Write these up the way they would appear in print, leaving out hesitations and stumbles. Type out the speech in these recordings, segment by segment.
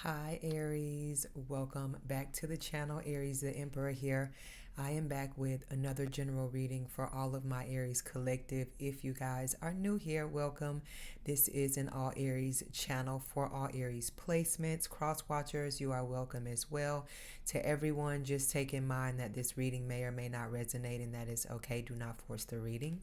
Hi Aries, welcome back to the channel. Aries the Emperor here. I am back with another general reading for all of my Aries collective. If you guys are new here, welcome. This is an all Aries channel for all Aries placements. Cross watchers, you are welcome as well. To everyone, just take in mind that this reading may or may not resonate, and that is okay. Do not force the reading.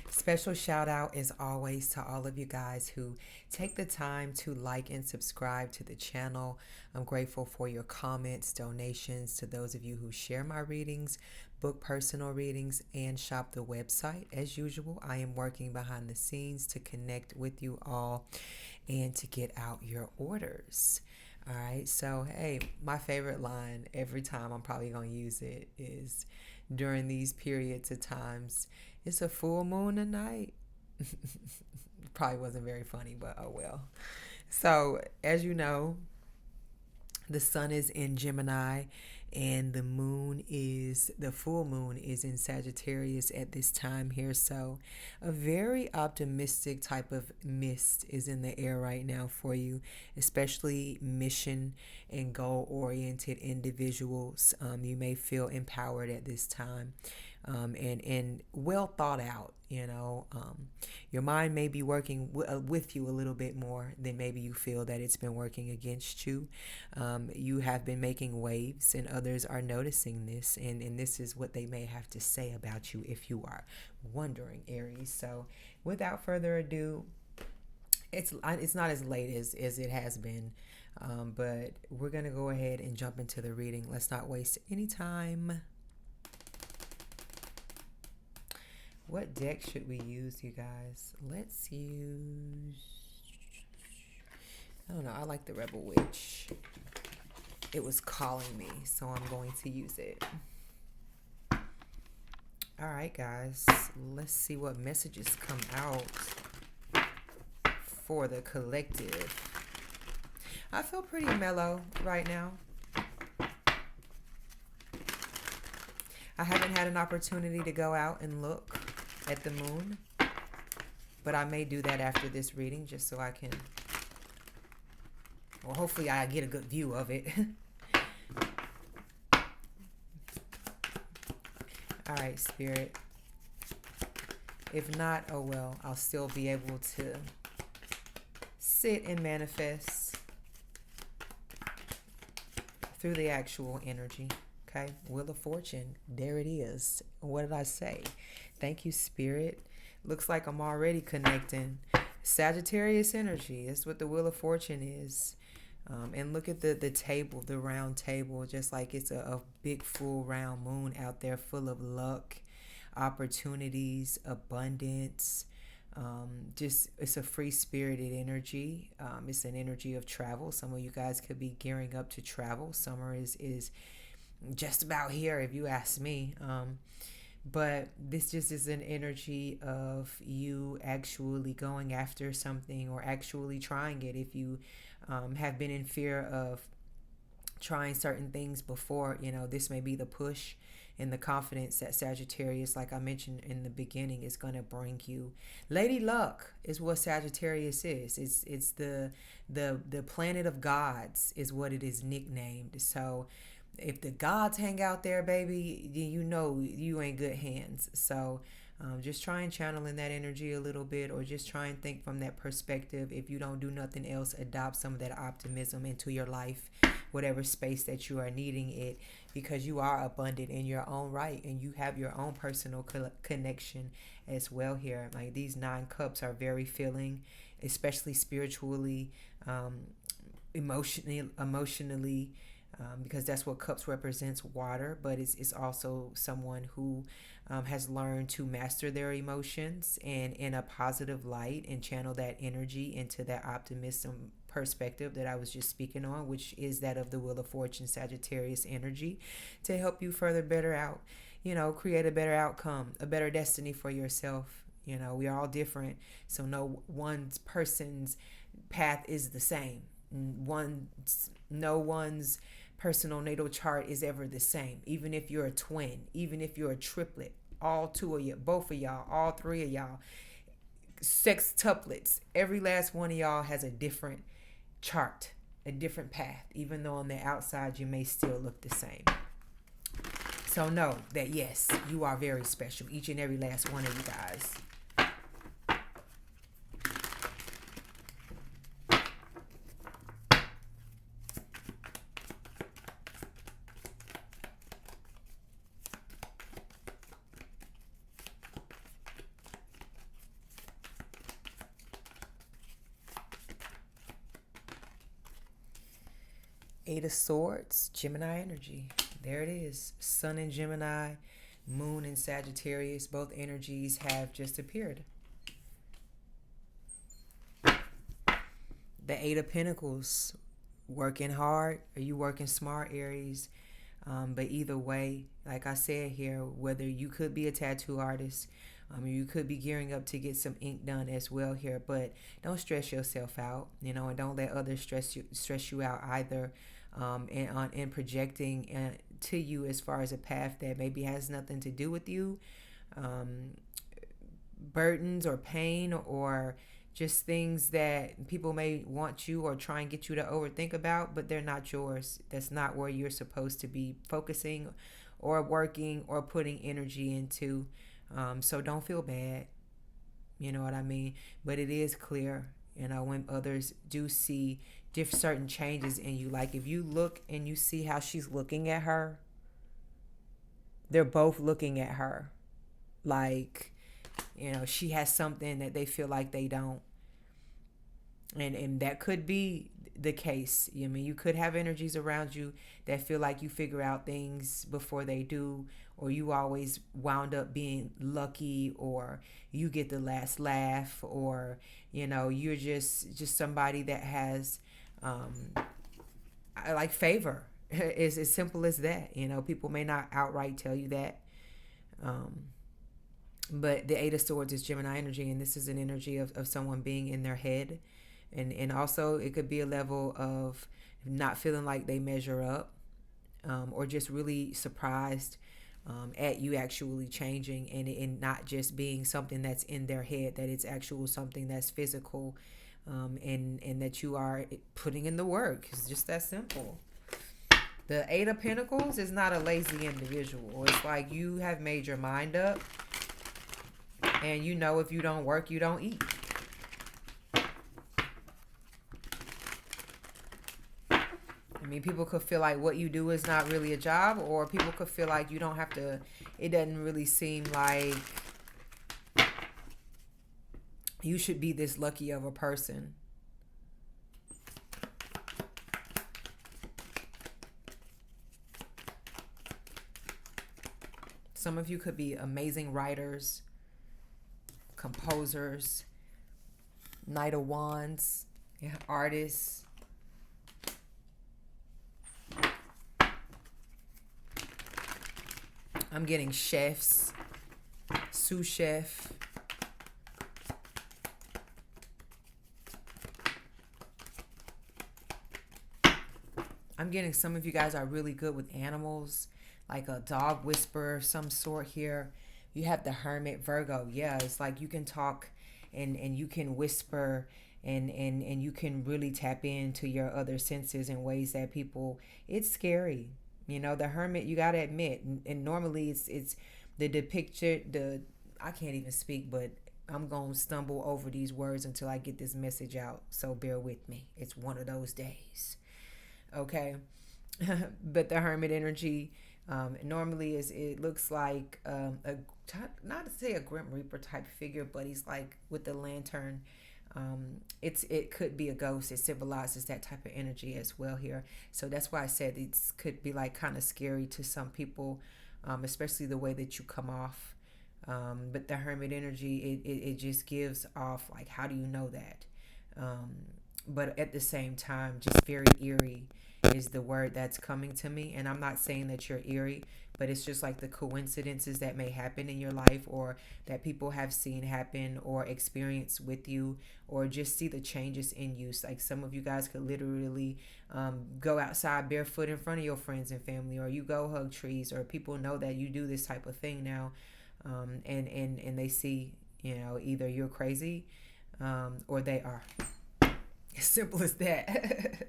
Special shout out as always to all of you guys who take the time to like and subscribe to the channel. I'm grateful for your comments, donations, to those of you who share my readings, book personal readings, and shop the website. As usual, I am working behind the scenes to connect with you all and to get out your orders. All right, so hey, my favorite line every time, I'm probably going to use it, is during these periods of times, it's a full moon tonight. Probably wasn't very funny, but oh well. So, as you know, the sun is in Gemini and the full moon is in Sagittarius at this time here. So a very optimistic type of mist is in the air right now for you, especially mission and goal oriented individuals. You may feel empowered at this time. And well thought out. Your mind may be working with you a little bit more than maybe you feel that it's been working against you. You have been making waves, and others are noticing this, and this is what they may have to say about you if you are wondering, Aries. So, without further ado, it's not as late as it has been, but we're gonna go ahead and jump into the reading. Let's not waste any time. What deck should we use, you guys? Let's use... I don't know. I like the Rebel Witch. It was calling me, so I'm going to use it. All right, guys. Let's see what messages come out for the collective. I feel pretty mellow right now. I haven't had an opportunity to go out and look at the moon, but I may do that after this reading just so I can, well, hopefully I get a good view of it. All right, Spirit. If not, oh well, I'll still be able to sit and manifest through the actual energy. Okay, Wheel of Fortune, there it is. What did I say? Thank you, Spirit. Looks like I'm already connecting. Sagittarius energy, that's what the Wheel of Fortune is. And look at the table, the round table, just like it's a big full round moon out there full of luck, opportunities, abundance. Just it's a free-spirited energy. It's an energy of travel. Some of you guys could be gearing up to travel. Summer is just about here, if you ask me. But this just is an energy of you actually going after something or actually trying it. If you have been in fear of trying certain things before, this may be the push and the confidence that Sagittarius, like I mentioned in the beginning, is going to bring you. Lady Luck is what Sagittarius is. It's the planet of gods is what it is nicknamed. So if the gods hang out there, baby, you know you ain't good hands. So just try and channel in that energy a little bit, or just try and think from that perspective. If you don't do nothing else, adopt some of that optimism into your life, whatever space that you are needing it, because you are abundant in your own right, and you have your own personal connection as well here. Like, these 9 cups are very filling, especially spiritually, emotionally, because that's what cups represents, water. But it's also someone who has learned to master their emotions and in a positive light, and channel that energy into that optimism perspective that I was just speaking on, which is that of the Wheel of Fortune, Sagittarius energy, to help you further better out, create a better outcome, a better destiny for yourself. We are all different, so no one person's path is the same. No one's personal natal chart is ever the same. Even if you're a twin, even if you're a triplet, all 2 of you, both of y'all, all 3 of y'all, sextuplets, every last one of y'all has a different chart. a different path, even though on the outside you may still look the same. So know that yes, you are very special, each and every last one of you guys. Eight of Swords, Gemini energy. There it is. Sun in Gemini, Moon in Sagittarius. Both energies have just appeared. The Eight of Pentacles, working hard. Are you working smart, Aries? But either way, like I said here, whether you could be a tattoo artist, you could be gearing up to get some ink done as well here, but don't stress yourself out, and don't let others stress you out either. And projecting to you as far as a path that maybe has nothing to do with you, burdens or pain or just things that people may want you or try and get you to overthink about, but they're not yours. That's not where you're supposed to be focusing or working or putting energy into. So don't feel bad. You know what I mean? But it is clear, when others do see certain changes in you. Like if you look and you see how she's looking at her, they're both looking at her. Like, she has something that they feel like they don't. And that could be the case. You could have energies around you that feel like you figure out things before they do, or you always wound up being lucky, or you get the last laugh, or you're just somebody that has like favor. It's as simple as that. People may not outright tell you that, but the Eight of Swords is Gemini energy, and this is an energy of someone being in their head. And also it could be a level of not feeling like they measure up, or just really surprised at you actually changing, and not just being something that's in their head, that it's actual something that's physical, and that you are putting in the work. It's just that simple. The Eight of Pentacles is not a lazy individual. It's like you have made your mind up, and if you don't work, you don't eat. People could feel like what you do is not really a job, or people could feel like you don't have to, it doesn't really seem like you should be this lucky of a person. Some of you could be amazing writers, composers, Knight of Wands, artists. I'm getting chefs, sous chef. I'm getting some of you guys are really good with animals, like a dog whisperer of some sort here. You have the Hermit, Virgo. Yeah, it's like you can talk and you can whisper and you can really tap into your other senses in ways that it's scary. The Hermit, you got to admit, and normally it's I can't even speak, but I'm going to stumble over these words until I get this message out. So bear with me. It's one of those days. Okay. But the Hermit energy, normally it looks like, not to say a Grim Reaper type figure, but he's like with the lantern. It could be a ghost. It symbolizes that type of energy as well here. So that's why I said it could be like kind of scary to some people, especially the way that you come off. But the Hermit energy, it just gives off like, how do you know that? But at the same time, just very eerie is the word that's coming to me. And I'm not saying that you're eerie, but it's just like the coincidences that may happen in your life, or that people have seen happen or experience with you, or just see the changes in you. So like some of you guys could literally go outside barefoot in front of your friends and family, or you go hug trees, or people know that you do this type of thing now, and they see, either you're crazy, or they are. As simple as that.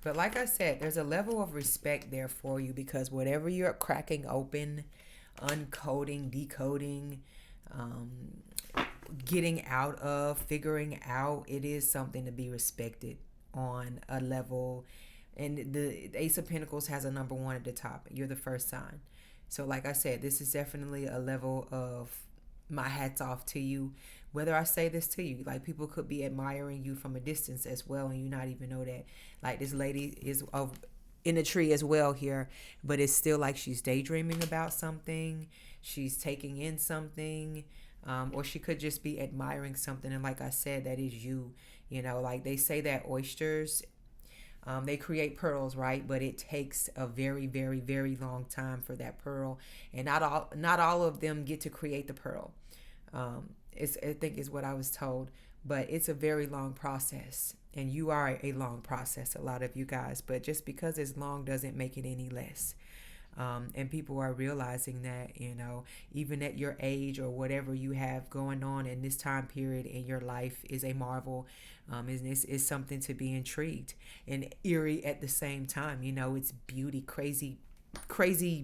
But like I said, there's a level of respect there for you, because whatever you're cracking open, uncoding, decoding, um, getting out of, figuring out, it is something to be respected on a level. And the Ace of Pentacles has a number 1 at the top. You're the first sign. So like I said, this is definitely a level of my hats off to you. Whether I say this to you, like, people could be admiring you from a distance as well, and you not even know that. Like, this lady is in a tree as well here, but it's still like she's daydreaming about something. She's taking in something. Or she could just be admiring something. And like I said, that is you. You know, like they say that oysters, they create pearls, right? But it takes a very, very, very long time for that pearl. And not all of them get to create the pearl. I think is what I was told. But it's a very long process. And you are a long process, a lot of you guys. But just because it's long doesn't make it any less. And people are realizing that, you know, even at your age or whatever you have going on in this time period in your life is a marvel. Is something to be intrigued and eerie at the same time. You know, it's beauty, crazy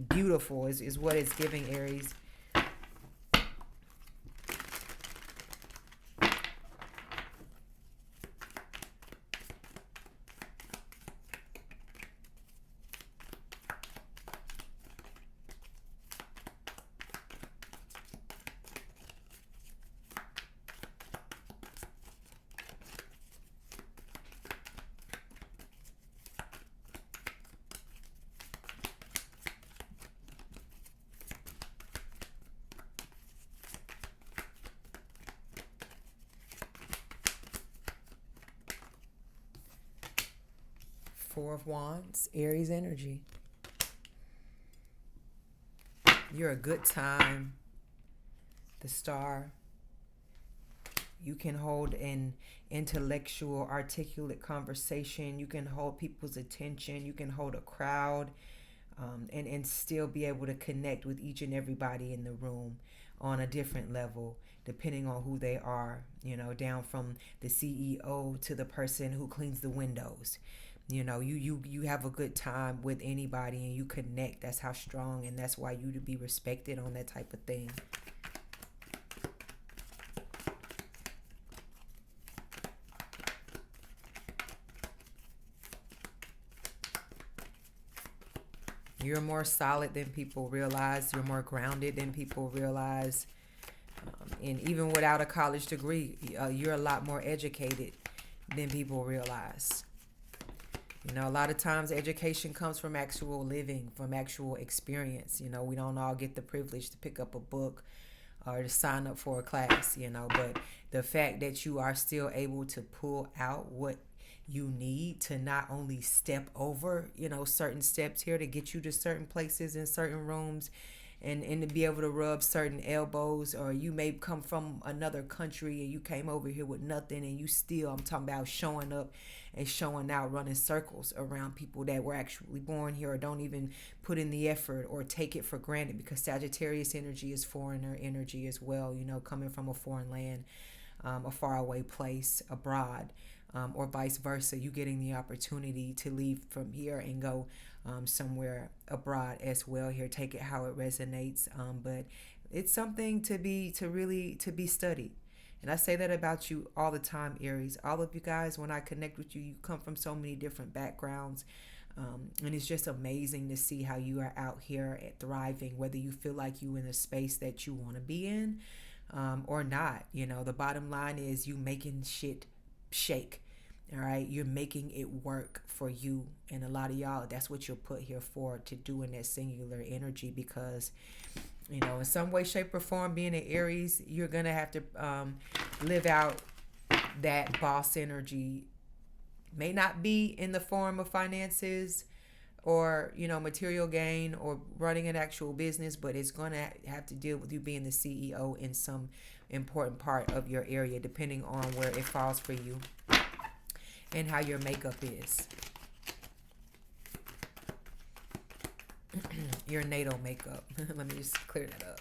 beautiful is what it's giving, Aries. Four of Wands, Aries energy. You're a good time. The Star. You can hold an intellectual, articulate conversation. You can hold people's attention. You can hold a crowd, and still be able to connect with each and everybody in the room on a different level, depending on who they are. You know, down from the CEO to the person who cleans the windows. You know, you have a good time with anybody and you connect. That's how strong, and that's why you to be respected on that type of thing. You're more solid than people realize. You're more grounded than people realize. And even without a college degree, you're a lot more educated than people realize. You know, a lot of times education comes from actual living, from actual experience. You know, we don't all get the privilege to pick up a book or to sign up for a class, you know, but the fact that you are still able to pull out what you need to not only step over, you know, certain steps here to get you to certain places in certain rooms, and to be able to rub certain elbows. Or you may come from another country and you came over here with nothing, and you still, I'm talking about showing up and showing out, running circles around people that were actually born here or don't even put in the effort or take it for granted, because Sagittarius energy is foreigner energy as well, you know, coming from a foreign land, a faraway place, abroad. Or vice versa, you getting the opportunity to leave from here and go somewhere abroad as well. Here, take it how it resonates, but it's something to be studied. And I say that about you all the time, Aries. All of you guys, when I connect with you, you come from so many different backgrounds, and it's just amazing to see how you are out here at thriving, whether you feel like you in a space that you want to be in, or not. You know, the bottom line is you making shit shake. All right, you're making it work for you, and a lot of y'all, that's what you're put here for, to do in that singular energy, because, you know, in some way, shape, or form, being an Aries, you're gonna have to live out that boss energy. May not be in the form of finances or, you know, material gain or running an actual business, but it's gonna have to deal with you being the CEO in some important part of your area, depending on where it falls for you and how your makeup is. Your natal makeup. Let me just clear that up.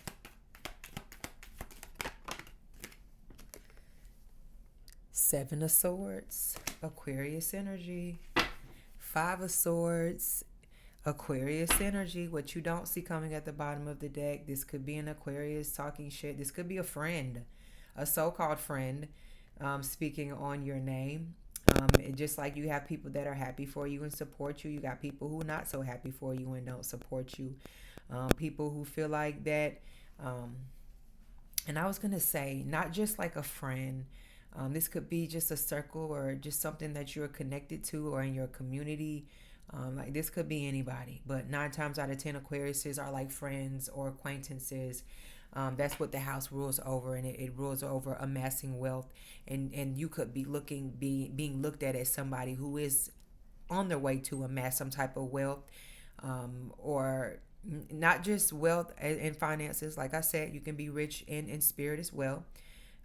Seven of Swords, Aquarius energy. Five of Swords, Aquarius energy. What you don't see coming at the bottom of the deck. This could be an Aquarius talking shit. This could be a friend, a so-called friend, speaking on your name. Just like you have people that are happy for you and support you, you got people who are not so happy for you and don't support you. People who feel like that. And I was going to say, not just like a friend. This could be just a circle or just something that you're connected to or in your community. Like this could be anybody, but 9 times out of 10 Aquariuses are like friends or acquaintances. That's what the house rules over, and it rules over amassing wealth. And you could be being looked at as somebody who is on their way to amass some type of wealth, or not just wealth and finances. Like I said, you can be rich in spirit as well.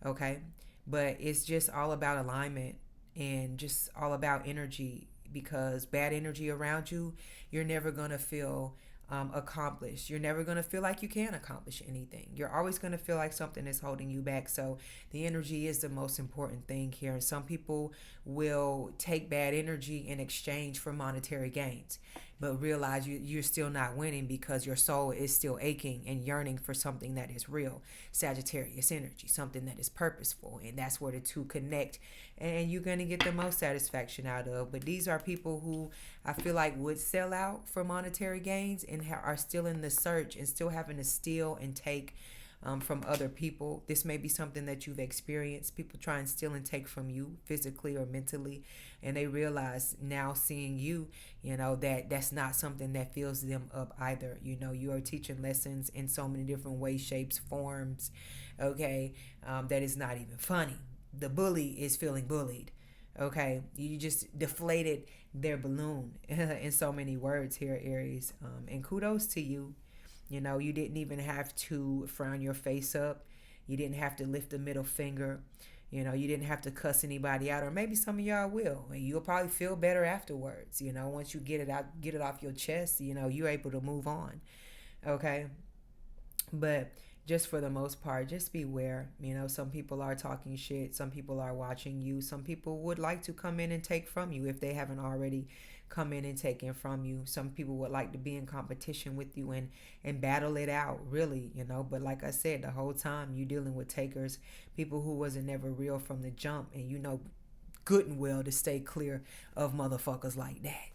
Okay. But it's just all about alignment and just all about energy, because bad energy around you, you're never going to feel accomplished. You're never going to feel like you can accomplish anything. You're always going to feel like something is holding you back. So the energy is the most important thing here. And some people will take bad energy in exchange for monetary gains, but realize you're still not winning because your soul is still aching and yearning for something that is real. Sagittarius energy, something that is purposeful. And that's where the two connect. And you're going to get the most satisfaction out of. But these are people who I feel like would sell out for monetary gains and are still in the search and still having to steal and take from other people. This may be something that you've experienced. People try and steal and take from you physically or mentally, and they realize now, seeing you, that's not something that fills them up either. You are teaching lessons in so many different ways, shapes, forms, okay, that is not even funny. The bully is feeling bullied. Okay, you just deflated their balloon in so many words here, Aries. And kudos to you. You didn't even have to frown your face up. You didn't have to lift a middle finger. You didn't have to cuss anybody out, or maybe some of y'all will. And you'll probably feel better afterwards. Once you get it out, get it off your chest, you're able to move on. Okay. But just for the most part, just beware. Some people are talking shit. Some people are watching you. Some people would like to come in and take from you if they haven't already come in and taken from you. Some people would like to be in competition with you and battle it out, really, But like I said, the whole time you're dealing with takers, people who wasn't never real from the jump, and good and well to stay clear of motherfuckers like that.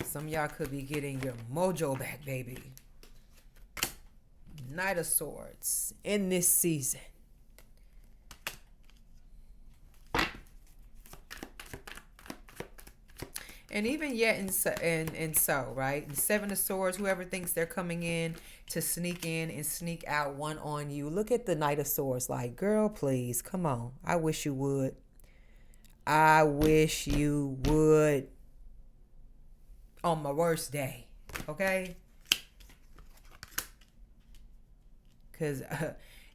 Some of y'all could be getting your mojo back, baby. Knight of Swords in this season. And even yet so, right? The 7 of Swords, whoever thinks they're coming in to sneak in and sneak out one on you. Look at the Knight of Swords like, girl, please, come on. I wish you would. I wish you would. On my worst day, okay? Because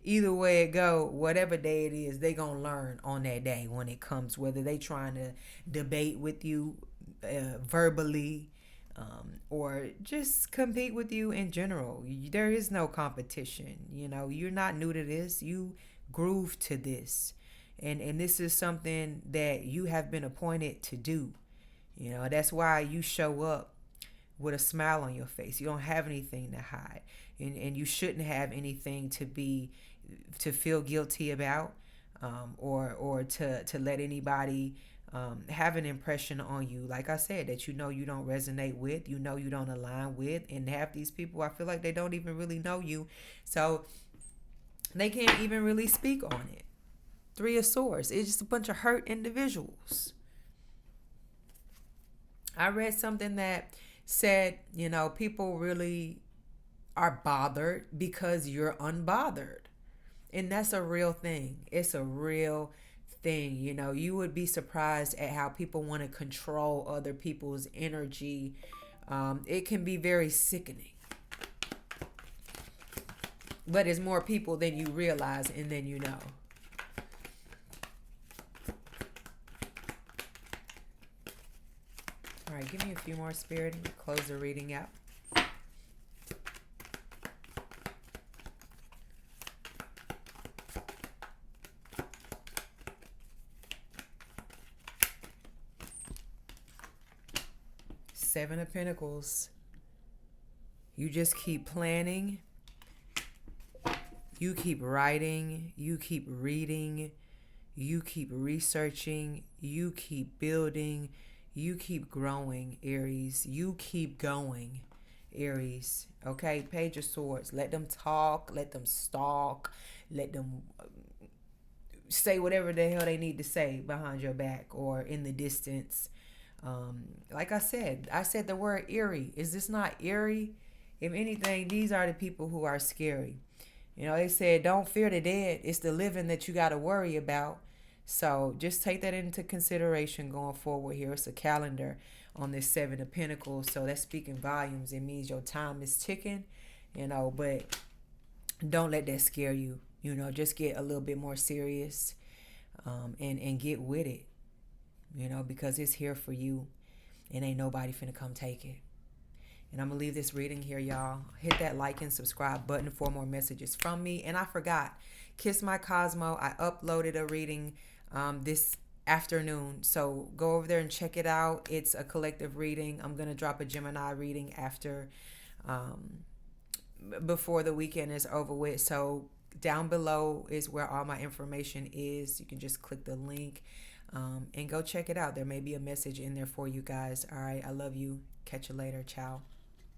either way it go, whatever day it is, they gonna learn on that day when it comes, whether they trying to debate with you verbally or just compete with you in general. There is no competition. You're not new to this. You groove to this. And this is something that you have been appointed to do. That's why you show up with a smile on your face. You don't have anything to hide. And you shouldn't have anything to feel guilty about, or to let anybody have an impression on you, like I said, that you don't resonate with, you don't align with. And half these people, I feel like they don't even really know you, so they can't even really speak on it. 3 of Swords, it's just a bunch of hurt individuals. I read something that said, people really are bothered because you're unbothered. And that's a real thing. It's a real thing. You would be surprised at how people want to control other people's energy. It can be very sickening. But it's more people than you realize and then you know. All right, give me a few more, Spirit, and close the reading out. Seven of Pentacles. You just keep planning. You keep writing. You keep reading. You keep researching. You keep building. You keep growing, Aries. You keep going, Aries. Okay, Page of Swords. Let them talk. Let them stalk. Let them say whatever the hell they need to say behind your back or in the distance. Like I said the word eerie. Is this not eerie? If anything, these are the people who are scary. You know, they said, don't fear the dead. It's the living that you got to worry about. So just take that into consideration going forward here. It's a calendar on this Seven of Pentacles. So that's speaking volumes. It means your time is ticking, you know, but don't let that scare you. You know, just get a little bit more serious and get with it, you know, because it's here for you and ain't nobody finna come take it. And I'm going to leave this reading here, y'all. Hit that like and subscribe button for more messages from me. And I forgot, Kiss My Cosmo, I uploaded a reading this afternoon. So go over there and check it out. It's a collective reading. I'm going to drop a Gemini reading after, before the weekend is over with. So down below is where all my information is. You can just click the link and go check it out. There may be a message in there for you guys. All right. I love you. Catch you later. Ciao.